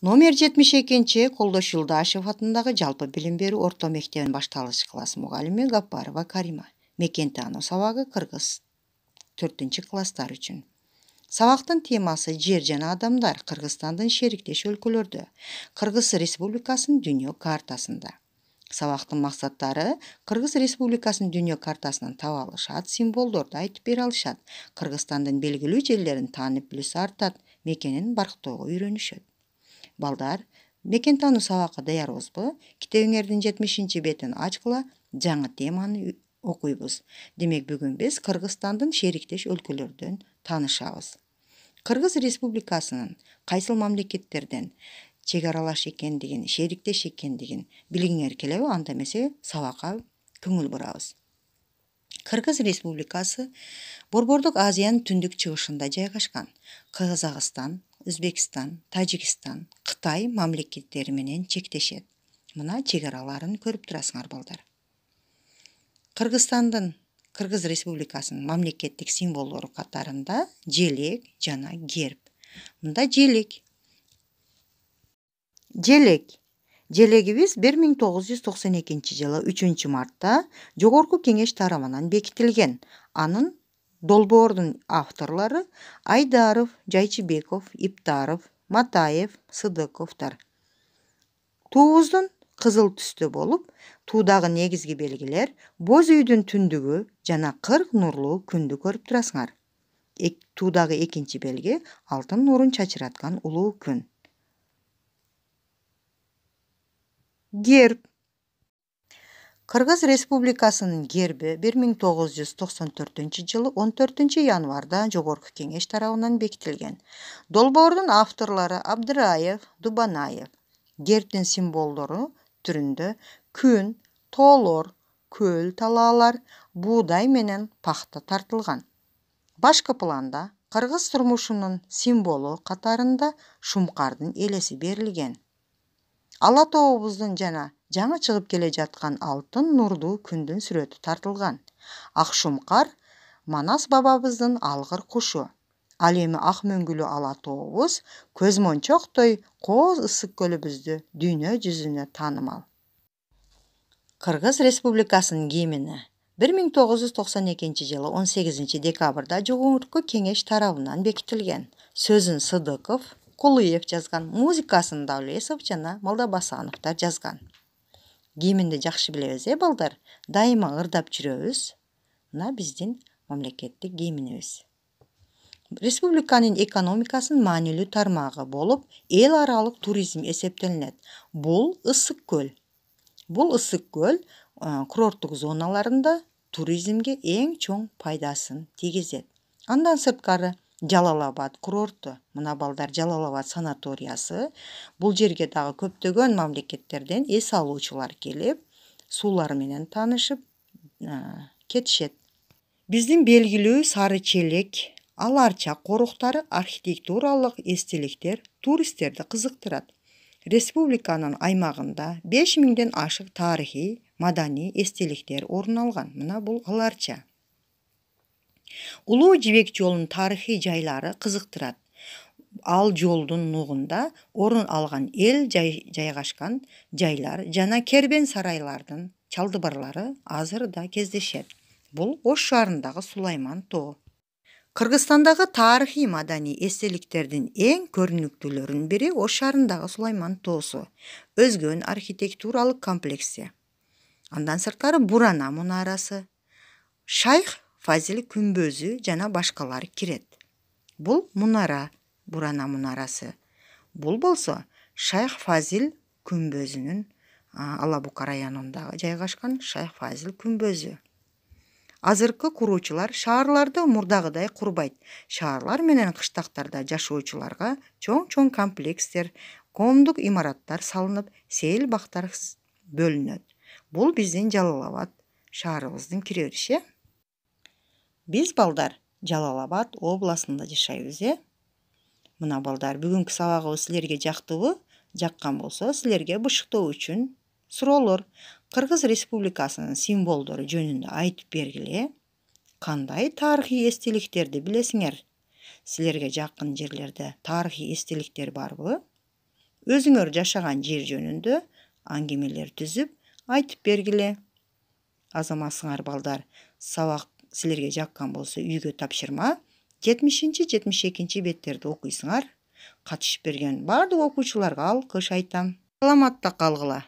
Номер 72 Колдош Юлдашев атындагы жалпы билим берүү орто мектебинин башталыш класс мугалими Гапарова Карима. Мекен таануу сабагы кыргыз 4-класстар үчүн. Сабактын темасы жер жана адамдар Кыргызстандын шериктеш өлкөлөрдө, Кыргыз Республикасынын дүйнө картасында. Сабактын максаттары Кыргыз Республикасынын дүйнө картасынан таба алышат, символдорду айтып бере алышат, Кыргызстандын белгилүү жерлерин таанып билүүсү артат, мекенин барктоого үйрөнүшөт. Балдар, мекен таануу сабакка даярбызбы? Китебиңердин 70-бетин ачкыла, жаңы теманы окуйбуз. Демек бүгүн биз Кыргызстандын шериктеш өлкөлөрдөн таанышабыз. Кыргыз Республикасынын кайсыл мамлекеттерден чек аралаш экендигин, шериктеш экендигин билгиңер келеби? Анда эмесе сабакка көңүл бурабыз. Кыргыз Республикасы Борбордук Азиянын түндүк чыгышында жайгашкан. Казакстан, Өзбекстан, Тажикстан, Кытай мамлекеттери менен чектешет. Мына чек араларын көрүп турасыңар балдар. Кыргыз Республикасынын мамлекеттик символдору катарында желек жана герб. Мында желек. Желегибиз 1992-жылы 3-мартта Жогорку Кеңеш тарабынан бекитилген. Анын долбоордун авторлору Айдаров, Жайчыбеков, Иптаров, Матаев, Сыдыковтар. Туубуздун кызыл түстө болуп, туудагы негизги белгилер боз үйдүн түндүгү жана 40 нурлуу күндү көрүп турасыңар. Туудагы экинчи белги алтын нурун чачыраткан улуу күн. Герб. Кыргыз Республикасынын герби 1994-жылы 14-январда Жогорку Кеңеш тарабынан бекитилген. Долбоордун авторлору Абдыраев, Дубанаев. Гербтин символдору түрүндө күн, тоолор, көл талаалар, буудай менен пахта тартылган. Башкы планда кыргыз турмушунун символу катарында шумкардын элеси берилген. Ала тообуздун жана жаңы чыгып келе жаткан алтын нурдуу күндүн сүрөтү тартылган. Ак шумкар Манас бабабыздын алгыр кушу. Ал эми ак мөңгүлүү ала тообуз көз мончоктой кооз ысык көлүбүздө дүйнө жүзүнө таанымал. Кыргыз Республикасынын гимни 1992-жылы 18-декабрда Жогорку Кеңеш тарабынан бекитилген. Сөзүн Сыдыков, Кулуев жазган, музыкасын Давлесов жана Молдобасановтар жазган. Гимнди жакшы билебиз, балдар? Дайыма ырдап жүрөбүз. Мына биздин мамлекеттик гимнибиз. Республиканын экономикасынын маанилүү тармагы болуп, эл аралык туризм эсептелинет. Бул ысык көл. Курорттук зоналарында туризмге эң чоң пайдасын тийгизет. Андан сырткары Жалал-Абад курорту. Мына балдар, Жалал-Абад санаториясы. Бул жерге дагы көптөгөн мамлекеттерден эс алуучулар келип, суулары менен таанышып кетишет. Биздин белгилүү Сары Челек, Аларча коруктары архитектуралык эстеликтер туристтерди кызыктырат. Республиканын аймагында 5000ден ашык тарыхый, маданий эстеликтер орун алган. Мына бул Аларча. Улуу Жибек жолунун тарыхый жайлары кызыктырат. Ал жолдун нугунда орун алган эл жайгашкан жайлар жана кербен сарайлардын чалдыбарлары азыр да кездешет. Бул Ош шаарындагы Сулайман тоо. Кыргызстандагы тарыхый маданий эстеликтердин эң көрүнүктүүлөрүнүн бири Ош шаарындагы Сулайман тоосу, өзгөн архитектуралык комплекси. Андан сырткары Бурана мунарасы, Шайх Фазил күмбөзү жана башкалар кирет. Бул мунара, Бурана мунарасы. Бул болсо Шайх Фазил күмбөзүнүн Алабука районунда жайгашкан Шайх Фазил күмбөзү. Азыркы куруучулар шаарларды мурдагыдай курбайт. Шаарлар менен кыштактарда жашоочуларга чоң комплекстер, коомдук имараттар салынып, сейил бактар бөлүнөт. Бул биздин Жалал-Абад шаарыбыздын киребириши. Биз балдар Жалал-Абад областында жашайбыз. Мына балдар, бүгүнкү сабагыбыз силерге жактыбы? Жаккан болсо, силерге бышыктоо үчүн суроолор. Кыргыз Республикасынын символдору жөнүндө айтып бергиле. Кандай тарыхый эстеликтерди билесиңер? Силерге жакын жерлерде тарыхый эстеликтер барбы? Өзүңөр жашаган жер жөнүндө аңгемелер түзүп айтып бергиле. Азаматсыңар балдар. Сабак силерге жаккан болсо үйгө тапшырма 70-72 беттерди окуйсуңар. Катышып берген бардык окуучуларга алкыш айтам. Саламатта калгыла.